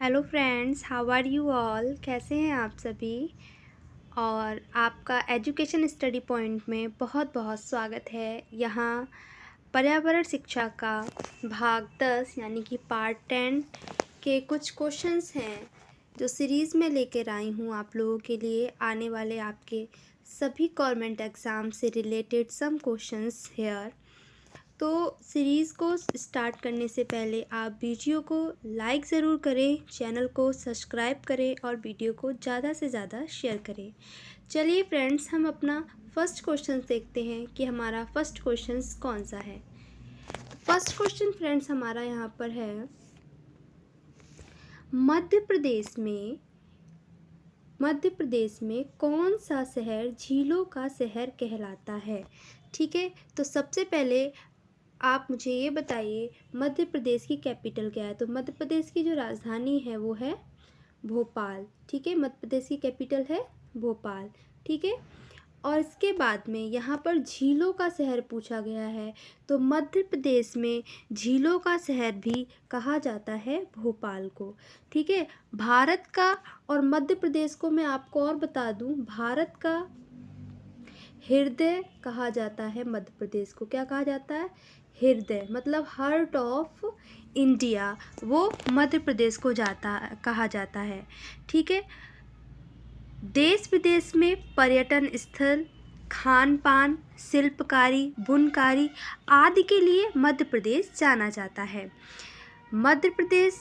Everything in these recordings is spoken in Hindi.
Hello friends, how are you all. कैसे हैं आप सभी। और आपका एजुकेशन स्टडी पॉइंट में बहुत बहुत स्वागत है। यहाँ पर्यावरण शिक्षा का भाग 10 यानी कि पार्ट 10 के कुछ क्वेश्चंस हैं जो सीरीज़ में लेकर आई हूँ आप लोगों के लिए। आने वाले आपके सभी गवर्नमेंट एग्ज़ाम से रिलेटेड सम क्वेश्चंस हेयर। तो सीरीज़ को स्टार्ट करने से पहले आप वीडियो को लाइक ज़रूर करें, चैनल को सब्सक्राइब करें और वीडियो को ज़्यादा से ज़्यादा शेयर करें। चलिए फ्रेंड्स, हम अपना फर्स्ट क्वेश्चन देखते हैं कि हमारा फर्स्ट क्वेश्चन कौन सा है। फर्स्ट क्वेश्चन फ्रेंड्स हमारा यहाँ पर है, मध्य प्रदेश में कौन सा शहर झीलों का शहर कहलाता है। ठीक है, तो सबसे पहले आप मुझे ये बताइए मध्य प्रदेश की कैपिटल क्या है। तो मध्य प्रदेश की जो राजधानी है वो है भोपाल। ठीक है, मध्य प्रदेश की कैपिटल है भोपाल। ठीक है, और इसके बाद में यहाँ पर झीलों का शहर पूछा गया है। तो मध्य प्रदेश में झीलों का शहर भी कहा जाता है भोपाल को। ठीक है, भारत का और मध्य प्रदेश को मैं आपको और बता दूँ, भारत का हृदय कहा जाता है मध्य प्रदेश को। क्या कहा जाता है? हृदय, मतलब हार्ट ऑफ इंडिया, वो मध्य प्रदेश को कहा जाता है। ठीक है, देश विदेश में पर्यटन स्थल, खान पान, शिल्पकारी, बुनकारी आदि के लिए मध्य प्रदेश जाना जाता है। मध्य प्रदेश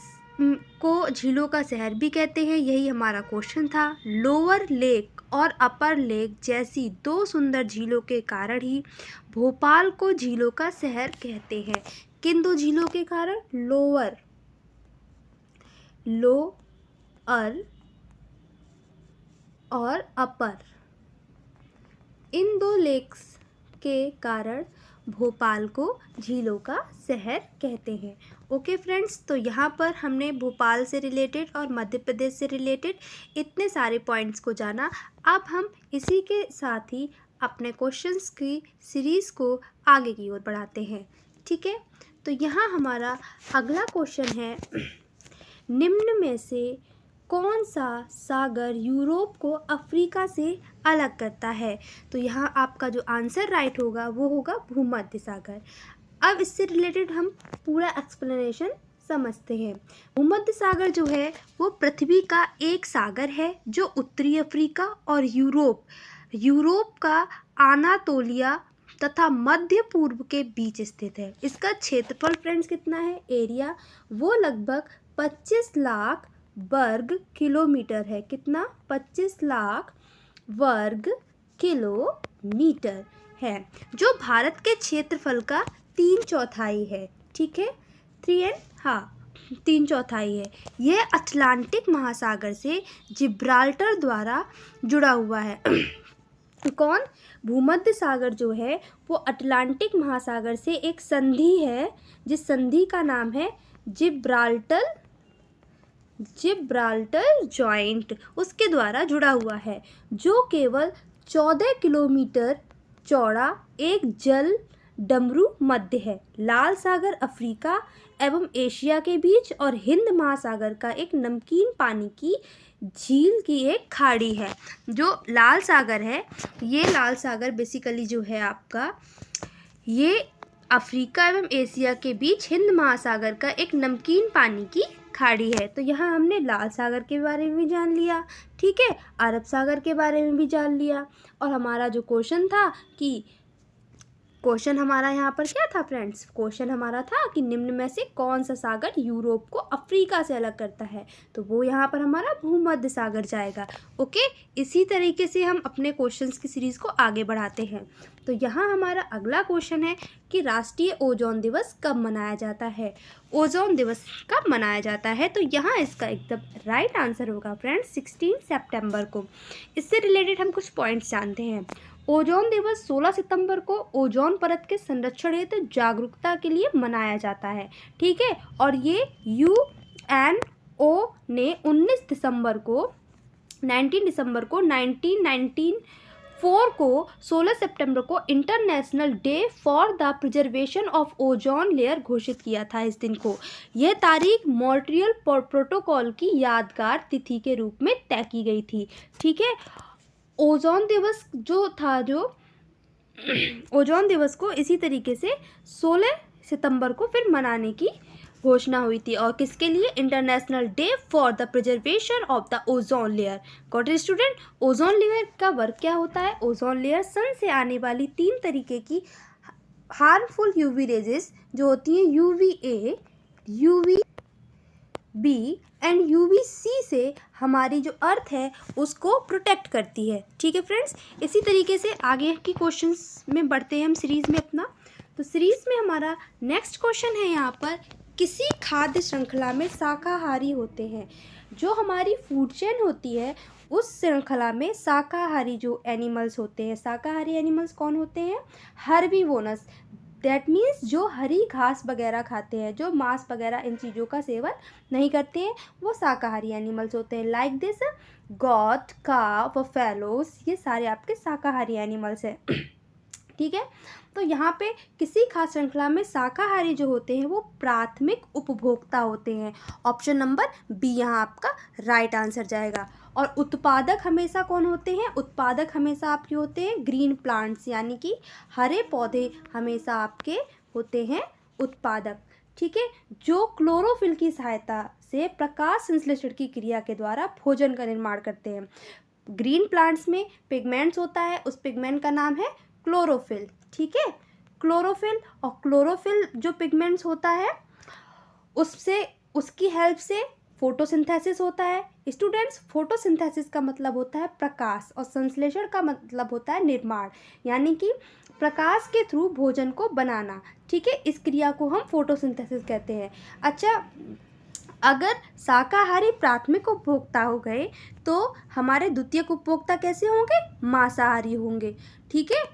को झीलों का शहर भी कहते हैं। यही हमारा क्वेश्चन था। लोअर लेक और अपर लेक जैसी दो सुंदर झीलों के कारण ही भोपाल को झीलों का शहर कहते हैं। किन दो झीलों के कारण? लोअर और अपर, इन दो लेक्स के कारण भोपाल को झीलों का शहर कहते हैं। ओके फ्रेंड्स, तो यहाँ पर हमने भोपाल से रिलेटेड और मध्य प्रदेश से रिलेटेड इतने सारे पॉइंट्स को जाना। अब हम इसी के साथ ही अपने क्वेश्चंस की सीरीज़ को आगे की ओर बढ़ाते हैं। ठीक है, तो यहाँ हमारा अगला क्वेश्चन है, निम्न में से कौन सा सागर यूरोप को अफ्रीका से अलग करता है। तो यहाँ आपका जो आंसर राइट होगा वो होगा भूमध्य सागर। अब इससे रिलेटेड हम पूरा एक्सप्लेनेशन समझते हैं। भूमध्य सागर जो है वो पृथ्वी का एक सागर है जो उत्तरी अफ्रीका और यूरोप का अनातोलिया तथा मध्य पूर्व के बीच स्थित है। इसका क्षेत्रफल फ्रेंड्स कितना है? एरिया वो लगभग 25 लाख वर्ग किलोमीटर है। कितना? 25 लाख वर्ग किलोमीटर है, जो भारत के क्षेत्रफल का 3/4 है। ठीक है, 3/4 है। यह अटलांटिक महासागर से जिब्राल्टर द्वारा जुड़ा हुआ है। कौन? भूमध्य सागर जो है वो अटलांटिक महासागर से एक संधि है, जिस संधि का नाम है जिब्राल्टर जॉइंट, उसके द्वारा जुड़ा हुआ है, जो केवल 14 किलोमीटर चौड़ा एक जल डमरू मध्य है। लाल सागर अफ्रीका एवं एशिया के बीच और हिंद महासागर का एक नमकीन पानी की झील की एक खाड़ी है। जो लाल सागर है, ये लाल सागर बेसिकली जो है आपका, ये अफ्रीका एवं एशिया के बीच हिंद महासागर का एक नमकीन पानी की खाड़ी है। तो यहाँ हमने लाल सागर के बारे में भी जान लिया। ठीक है, अरब सागर के बारे में भी जान लिया। और हमारा जो क्वेश्चन था कि क्वेश्चन हमारा यहाँ पर क्या था फ्रेंड्स? क्वेश्चन हमारा था कि निम्न में से कौन सा सागर यूरोप को अफ्रीका से अलग करता है। तो वो यहाँ पर हमारा भूमध्य सागर जाएगा। ओके, इसी तरीके से हम अपने क्वेश्चंस की सीरीज़ को आगे बढ़ाते हैं। तो यहाँ हमारा अगला क्वेश्चन है कि राष्ट्रीय ओजोन दिवस कब मनाया जाता है। ओजोन दिवस कब मनाया जाता है? तो यहाँ इसका एकदम राइट आंसर होगा फ्रेंड्स 16 सितंबर को। इससे रिलेटेड हम कुछ पॉइंट्स जानते हैं। ओजोन दिवस 16 सितंबर को ओजोन परत के संरक्षण हेतु जागरूकता के लिए मनाया जाता है। ठीक है, और ये UNO ने 19 दिसंबर को 1994 4 को 16 सितंबर को international day for the preservation of ozone layer घोषित किया था इस दिन को। यह तारीख मॉन्ट्रियल प्रोटोकॉल की यादगार तिथि के रूप में तय की गई थी। ठीक है, ओजोन दिवस जो था, जो ओजोन दिवस को इसी तरीके से 16 सितंबर को फिर मनाने की घोषणा हुई थी। और किसके लिए? International day for the preservation of the ozone layer. Got it student? Ozone layer का वर्क क्या होता है? ओजोन लेयर सन से आने वाली 3 तरीके की हार्मफुल यूवी रेजेस जो होती हैं UVA, UVB एंड UVC से हमारी जो अर्थ है उसको प्रोटेक्ट करती है। ठीक है फ्रेंड्स, इसी तरीके से आगे की क्वेश्चंस में बढ़ते हैं हम सीरीज़ में अपना। तो सीरीज़ में हमारा नेक्स्ट क्वेश्चन है यहाँ पर, किसी खाद्य श्रृंखला में शाकाहारी होते हैं। जो हमारी फूड चेन होती है उस श्रृंखला में शाकाहारी जो एनिमल्स होते हैं, शाकाहारी एनिमल्स कौन होते हैं? हर्बीवोरस, दैट मीन्स जो हरी घास वगैरह खाते हैं, जो मांस वगैरह इन चीज़ों का सेवन नहीं करते हैं, वो शाकाहारी एनिमल्स होते हैं। लाइक दिस गॉट, काव, बफेलोस, ये सारे आपके शाकाहारी एनिमल्स हैं। ठीक है, तो यहाँ पे किसी खास श्रृंखला में शाकाहारी जो होते हैं वो प्राथमिक उपभोक्ता होते हैं। ऑप्शन नंबर बी यहाँ आपका राइट आंसर जाएगा। और उत्पादक हमेशा कौन होते हैं? उत्पादक हमेशा आपके होते हैं ग्रीन प्लांट्स, यानी कि हरे पौधे हमेशा आपके होते हैं उत्पादक। ठीक है, जो क्लोरोफिल की सहायता से प्रकाश संश्लेषण की क्रिया के द्वारा भोजन का निर्माण करते हैं। ग्रीन प्लांट्स में पिगमेंट्स होता है, उस पिगमेंट का नाम है क्लोरोफिल। ठीक है, क्लोरोफिल, और क्लोरोफिल जो पिगमेंट्स होता है उससे, उसकी हेल्प से फोटोसिंथेसिस होता है। स्टूडेंट्स, फोटोसिंथेसिस का मतलब होता है प्रकाश और संश्लेषण का मतलब होता है निर्माण, यानी कि प्रकाश के थ्रू भोजन को बनाना। ठीक है, इस क्रिया को हम फोटोसिंथेसिस कहते हैं। अच्छा, अगर शाकाहारी प्राथमिक उपभोक्ता हो गए तो हमारे द्वितीयक उपभोक्ता कैसे होंगे? मांसाहारी होंगे। ठीक है,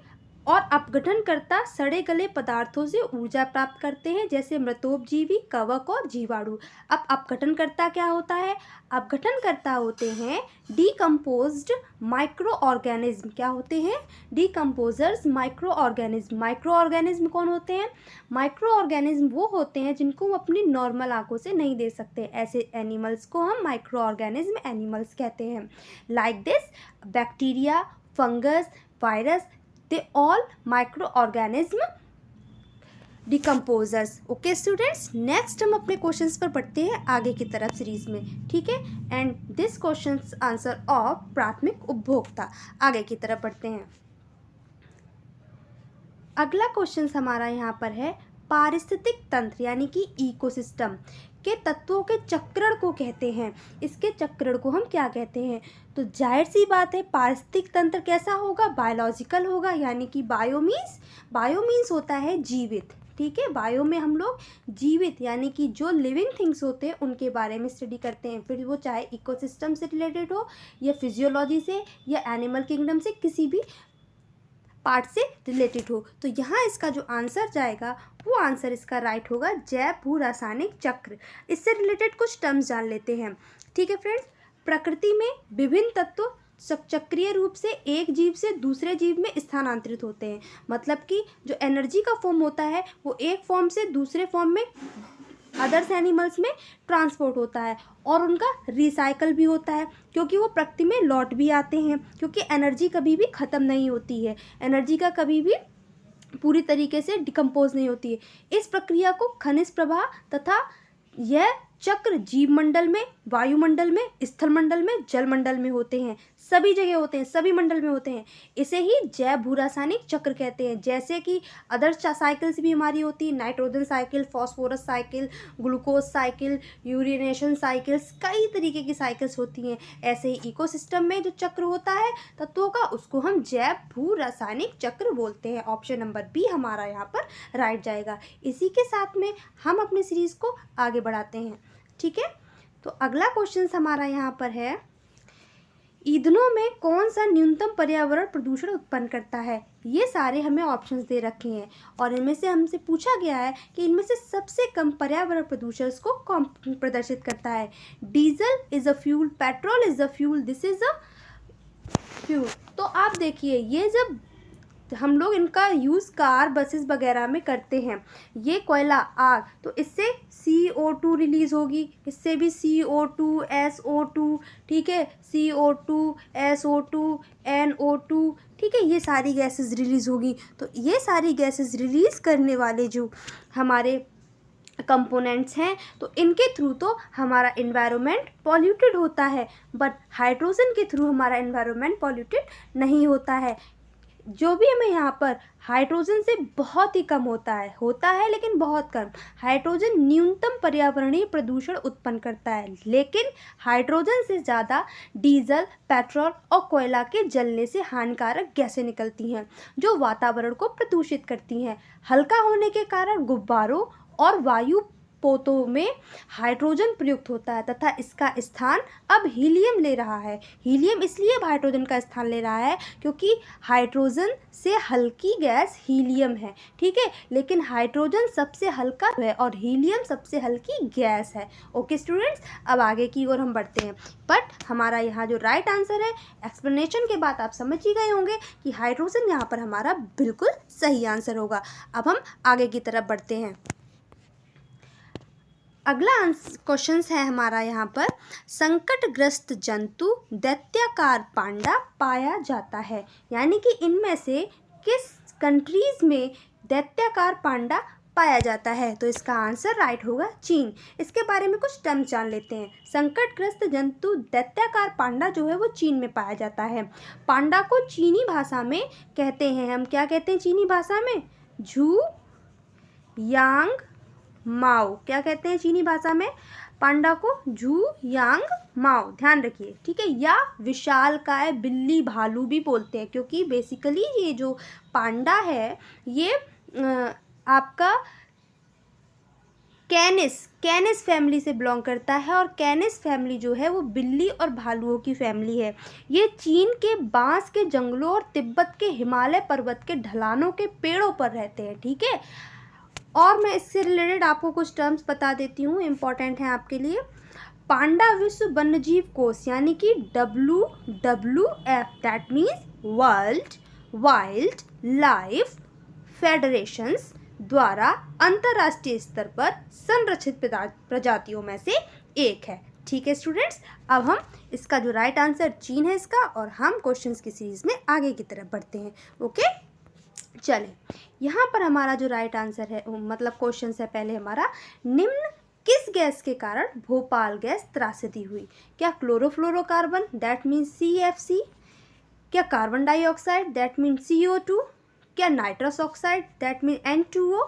और अपघटनकर्ता सड़े गले पदार्थों से ऊर्जा प्राप्त करते हैं, जैसे मृतोपजीवी, कवक और जीवाणु। अब अपघटनकर्ता क्या होता है? अपघटनकर्ता होते हैं डीकम्पोज्ड माइक्रो ऑर्गेनिज्म। क्या होते हैं? Decomposers micro organism. Micro organism कौन होते हैं? माइक्रो ऑर्गेनिज्म वो होते हैं जिनको हम अपनी नॉर्मल आंखों से नहीं देख सकते। ऐसे एनिमल्स को हम माइक्रो ऑर्गेनिज्म एनिमल्स कहते हैं। Like this bacteria, fungus, virus, they all microorganism decomposers। Okay students, next हम अपने क्वेश्चंस पर बढ़ते हैं आगे की तरफ सीरीज में। ठीक है, and this questions answer of प्राथमिक उपभोक्ता। आगे की तरफ बढ़ते हैं। अगला क्वेश्चन हमारा यहाँ पर है, पारिस्थितिक तंत्र यानी कि इकोसिस्टम के तत्वों के चक्रण को कहते हैं। इसके चक्रण को हम क्या कहते हैं? तो जाहिर सी बात है, पारिस्थितिक तंत्र कैसा होगा? बायोलॉजिकल होगा, यानी कि बायो मीन्स होता है जीवित। ठीक है, बायो में हम लोग जीवित यानी कि जो लिविंग थिंग्स होते हैं उनके बारे में स्टडी करते हैं, फिर वो चाहे इकोसिस्टम से रिलेटेड हो या फिजियोलॉजी से या एनिमल किंगडम से, किसी भी पार्ट से रिलेटेड हो। तो यहाँ इसका जो आंसर जाएगा वो आंसर इसका राइट होगा, जैव भू रासायनिक चक्र। इससे रिलेटेड कुछ टर्म्स जान लेते हैं। ठीक है फ्रेंड्स, प्रकृति में विभिन्न तत्व चक्रीय रूप से एक जीव से दूसरे जीव में स्थानांतरित होते हैं। मतलब कि जो एनर्जी का फॉर्म होता है वो एक फॉर्म से दूसरे फॉर्म में अदर्स एनिमल्स में ट्रांसपोर्ट होता है, और उनका रिसाइकल भी होता है, क्योंकि वो प्रकृति में लौट भी आते हैं, क्योंकि एनर्जी कभी भी ख़त्म नहीं होती है, एनर्जी का कभी भी पूरी तरीके से डिकम्पोज नहीं होती है। इस प्रक्रिया को खनिज प्रवाह तथा यह चक्र जीव मंडल में, वायुमंडल में, स्थल मंडल में, जल मंडल में होते हैं, सभी जगह होते हैं, सभी मंडल में होते हैं। इसे ही जैव भू रासायनिक चक्र कहते हैं। जैसे कि अदर साइकिल्स भी हमारी होती है, nitrogen cycle, phosphorus cycle, glucose cycle, urination cycles, कई तरीके की साइकिल्स होती हैं। ऐसे ही इकोसिस्टम में जो चक्र होता है तत्वों का, उसको हम जैव भू रासायनिक चक्र बोलते हैं। ऑप्शन नंबर बी हमारा यहाँ पर राइट जाएगा। इसी के साथ में हम अपनी सीरीज़ को आगे बढ़ाते हैं। ठीक है, तो अगला क्वेश्चन हमारा यहाँ पर है, ईंधनों में कौन सा न्यूनतम पर्यावरण प्रदूषण उत्पन्न करता है? ये सारे हमें ऑप्शंस दे रखे हैं और इनमें से हमसे पूछा गया है कि इनमें से सबसे कम पर्यावरण प्रदूषण को कौन प्रदर्शित करता है। Diesel is a fuel, petrol is a fuel, this is a fuel. तो आप देखिए, ये जब हम लोग इनका यूज़ कार बसेस वगैरह में करते हैं, ये कोयला आग, तो इससे CO2 रिलीज़ होगी, इससे भी CO2 SO2, ठीक है, CO2 SO2 NO2, ठीक है, ये सारी गैसेस रिलीज़ होगी। तो ये सारी गैसेस रिलीज़ करने वाले जो हमारे कंपोनेंट्स हैं, तो इनके थ्रू तो हमारा इन्वायरमेंट पॉल्यूटेड होता है, बट हाइड्रोजन के थ्रू हमारा इन्वायरमेंट पॉल्यूटेड नहीं होता है। जो भी हमें यहाँ पर हाइड्रोजन से बहुत ही कम होता है लेकिन बहुत कम। हाइड्रोजन न्यूनतम पर्यावरणीय प्रदूषण उत्पन्न करता है, लेकिन हाइड्रोजन से ज़्यादा डीजल, पेट्रोल और कोयला के जलने से हानिकारक गैसें निकलती हैं जो वातावरण को प्रदूषित करती हैं। हल्का होने के कारण गुब्बारों और वायु पोतों में हाइड्रोजन प्रयुक्त होता है तथा इसका स्थान अब हीलियम ले रहा है। हीलियम इसलिए अब हाइड्रोजन का स्थान ले रहा है क्योंकि हाइड्रोजन से हल्की गैस हीलियम है, ठीक है, लेकिन हाइड्रोजन सबसे हल्का है और हीलियम सबसे हल्की गैस है। ओके स्टूडेंट्स, अब आगे की ओर हम बढ़ते हैं। बट हमारा यहाँ जो राइट आंसर है, एक्सप्लेनेशन के बाद आप समझ ही गए होंगे कि हाइड्रोजन यहाँ पर हमारा बिल्कुल सही आंसर होगा। अब हम आगे की तरफ बढ़ते हैं। अगला क्वेश्चन है हमारा यहाँ पर, संकटग्रस्त जंतु दैत्याकार पांडा पाया जाता है, यानी कि इनमें से किस कंट्रीज में दैत्याकार पांडा पाया जाता है? तो इसका आंसर राइट होगा चीन। इसके बारे में कुछ टर्म जान लेते हैं। संकटग्रस्त जंतु दैत्याकार पांडा जो है वो चीन में पाया जाता है। पांडा को चीनी भाषा में कहते हैं, हम क्या कहते हैं चीनी भाषा में? झू यांग माओ। क्या कहते हैं चीनी भाषा में? पांडा को झू यांग माओ, ध्यान रखिए, ठीक है। या विशालकाय बिल्ली भालू भी बोलते हैं, क्योंकि बेसिकली ये जो पांडा है ये आपका कैनिस फैमिली से बिलोंग करता है, और कैनिस फैमिली जो है वो बिल्ली और भालुओं की फैमिली है। ये चीन के बांस के जंगलों और तिब्बत के हिमालय पर्वत के ढलानों के पेड़ों पर रहते हैं, ठीक है। और मैं इससे रिलेटेड आपको कुछ टर्म्स बता देती हूँ, इम्पॉर्टेंट हैं आपके लिए। पांडा विश्व वन्यजीव कोष यानी कि WWF, that means world wild life federations द्वारा अंतर्राष्ट्रीय स्तर पर संरक्षित प्रजातियों में से एक है, ठीक है स्टूडेंट्स। अब हम इसका जो राइट आंसर चीन है इसका, और हम क्वेश्चंस की सीरीज में आगे की तरफ बढ़ते हैं। ओके, चलें, यहाँ पर हमारा जो राइट आंसर है, मतलब क्वेश्चन है पहले हमारा, निम्न किस गैस के कारण भोपाल गैस त्रासदी हुई? क्या क्लोरोफ्लोरोकार्बन, दैट मीन्स CFC? क्या carbon dioxide, that means CO2? क्या nitrous oxide, that means N2O?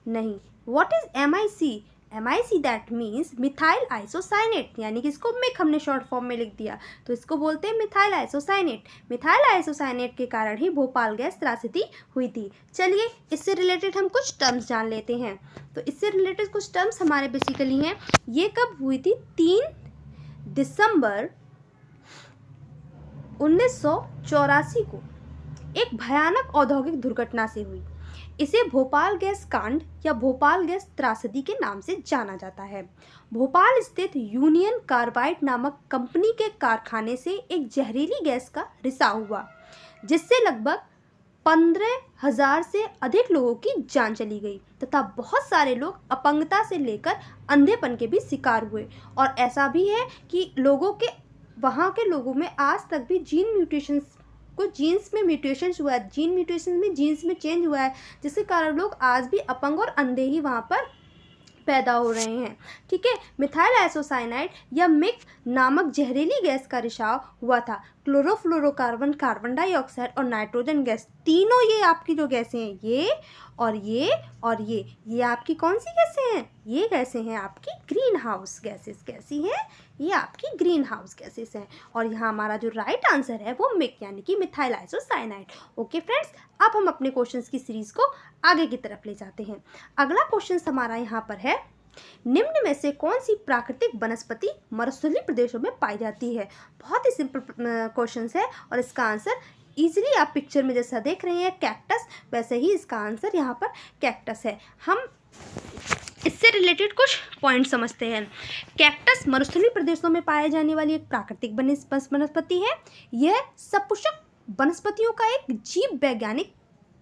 नहीं। What is MIC? MIC that means methyl isocyanate, यानी कि इसको मिक हमने शॉर्ट फॉर्म में लिख दिया, तो इसको बोलते हैं मिथाइल आइसोसाइनेट। मिथाइल आइसोसाइनेट के कारण ही भोपाल गैस त्रासदी हुई थी। चलिए, इससे रिलेटेड हम कुछ टर्म्स जान लेते हैं। तो इससे रिलेटेड कुछ टर्म्स हमारे बेसिकली हैं। ये कब हुई थी? 3 दिसंबर 1984 को एक भयानक औद्योगिक दुर्घटना से हुई। इसे भोपाल गैस कांड या भोपाल गैस त्रासदी के नाम से जाना जाता है। भोपाल स्थित यूनियन कार्बाइड नामक कंपनी के कारखाने से एक जहरीली गैस का रिसाव हुआ, जिससे लगभग 15,000 से अधिक लोगों की जान चली गई तथा बहुत सारे लोग अपंगता से लेकर अंधेपन के भी शिकार हुए। और ऐसा भी है कि वहाँ के लोगों में आज तक भी जीन्स में म्यूटेशंस हुआ है, जीन्स में चेंज हुआ है, जिसके कारण लोग आज भी अपंग और अंधे ही वहाँ पर पैदा हो रहे हैं, ठीक है। मिथाइल आइसोसाइनाइड या मिक नामक जहरीली गैस का रिसाव हुआ था। क्लोरोफ्लोरोकार्बन, कार्बन डाइऑक्साइड और नाइट्रोजन गैस, तीनों ये आपकी जो गैसें हैं, ये आपकी कौन सी गैसें हैं? ये गैसें हैं आपकी ग्रीन हाउस गैसेस। कैसी हैं? ये आपकी ग्रीन हाउस गैसेस हैं। और यहाँ हमारा जो राइट आंसर है वो मिक यानी कि मिथाइल आइसोसाइनाइड। ओके फ्रेंड्स, अब हम अपने क्वेश्चंस की सीरीज को आगे की तरफ ले जाते हैं। अगला क्वेश्चन हमारा यहाँ पर है, निम्न में से कौन सी प्राकृतिक वनस्पति मरुस्थलीय प्रदेशों में पाई जाती है? बहुत ही सिंपल क्वेश्चन है, और इसका आंसर इजीली आप पिक्चर में जैसा देख रहे हैं कैक्टस, वैसे ही इसका आंसर यहाँ पर कैक्टस है। हम इससे रिलेटेड कुछ पॉइंट समझते हैं। कैक्टस मरुस्थलीय प्रदेशों में पाए जाने वाली एक प्राकृतिक वनस्पति है। यह सपुष्प वनस्पतियों का एक जीव वैज्ञानिक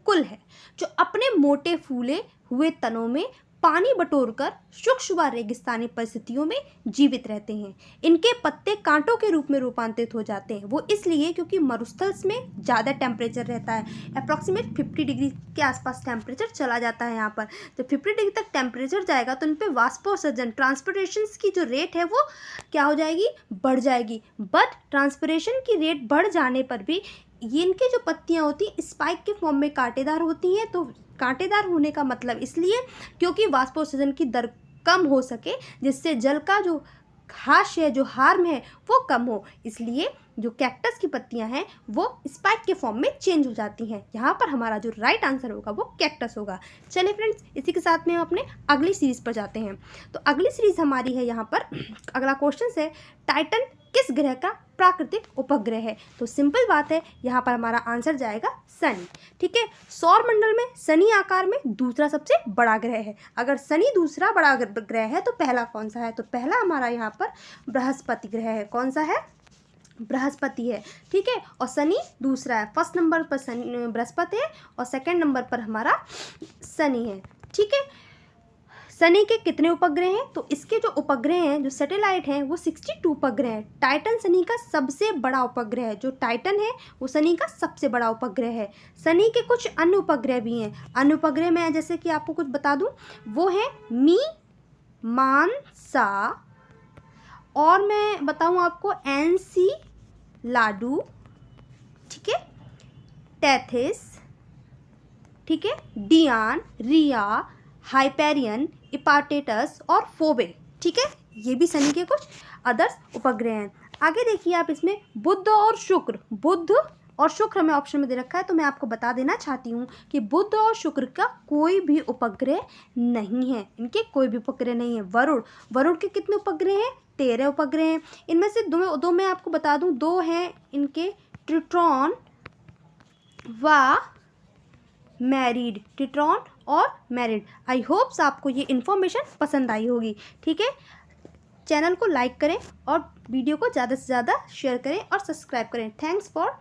कुल है जो अपने मोटे फूले हुए तनों में पानी बटोरकर शुष्क व रेगिस्तानी परिस्थितियों में जीवित रहते हैं। इनके पत्ते कांटों के रूप में रूपांतरित हो जाते हैं, वो इसलिए क्योंकि मरुस्थल में ज़्यादा टेम्परेचर रहता है, अप्रॉक्सीमेट 50 डिग्री के आसपास टेम्परेचर चला जाता है यहाँ पर। तो 50 डिग्री तक टेम्परेचर जाएगा तो इन पर वाष्पोत्सर्जन ट्रांसपोर्टेशन की जो रेट है वो क्या हो जाएगी, बढ़ जाएगी। बट ट्रांसपोर्टेशन की रेट बढ़ जाने पर भी ये इनकी जो पत्तियाँ होती हैं स्पाइक के फॉर्म में कांटेदार होती हैं। तो कांटेदार होने का मतलब इसलिए क्योंकि वाष्पोत्सर्जन की दर कम हो सके, जिससे जल का जो हाश है, जो हार्म है वो कम हो, इसलिए जो कैक्टस की पत्तियां हैं वो स्पाइक के फॉर्म में चेंज हो जाती हैं। यहाँ पर हमारा जो राइट आंसर होगा वो कैक्टस होगा। चलिए फ्रेंड्स, इसी के साथ में हम अपने अगली सीरीज पर जाते हैं। तो अगली सीरीज हमारी है यहाँ पर, अगला क्वेश्चन है टाइटन किस ग्रह का प्राकृतिक उपग्रह है। तो सिंपल बात है, यहाँ पर हमारा आंसर जाएगा शनि। ठीक है, सौर मंडल में शनि आकार में दूसरा सबसे बड़ा ग्रह है। अगर शनि दूसरा बड़ा ग्रह है तो पहला कौन सा है, तो पहला हमारा यहाँ पर बृहस्पति ग्रह है। कौन सा है, बृहस्पति है। ठीक है, और शनि दूसरा है। फर्स्ट नंबर पर शनि बृहस्पति है और सेकंड नंबर पर हमारा शनि है। ठीक है, शनि के कितने उपग्रह हैं, तो इसके जो उपग्रह हैं, जो सैटेलाइट हैं, वो 62 उपग्रह हैं। टाइटन शनि का सबसे बड़ा उपग्रह है। जो टाइटन है वो शनि का सबसे बड़ा उपग्रह है। शनि के कुछ अन्य उपग्रह भी हैं। अन्य उपग्रह में जैसे कि आपको कुछ बता दूं, वो है मीमांसा, और मैं बताऊं आपको एनसीलाडू, ठीक है, टेथिस, ठीक है, डियान, रिया, हाइपेरियन, इपार्टेटस और फोबे। ठीक है, ये भी शनि के कुछ अदर्स उपग्रह हैं। आगे देखिए आप, इसमें बुध और शुक्र, बुध और शुक्र हमें ऑप्शन में दे रखा है, तो मैं आपको बता देना चाहती हूँ कि बुध और शुक्र का कोई भी उपग्रह नहीं है। इनके कोई भी उपग्रह नहीं है। वरुण के कितने उपग्रह हैं, 13 उपग्रह हैं। इनमें से दो मैं आपको बता दूँ, 2 हैं इनके ट्रिटॉन व मैरिड, ट्रिटॉन और मैरिड। आई होप्स आपको ये इन्फॉर्मेशन पसंद आई होगी। ठीक है, चैनल को लाइक करें और वीडियो को ज़्यादा से ज़्यादा शेयर करें और सब्सक्राइब करें। Thanks for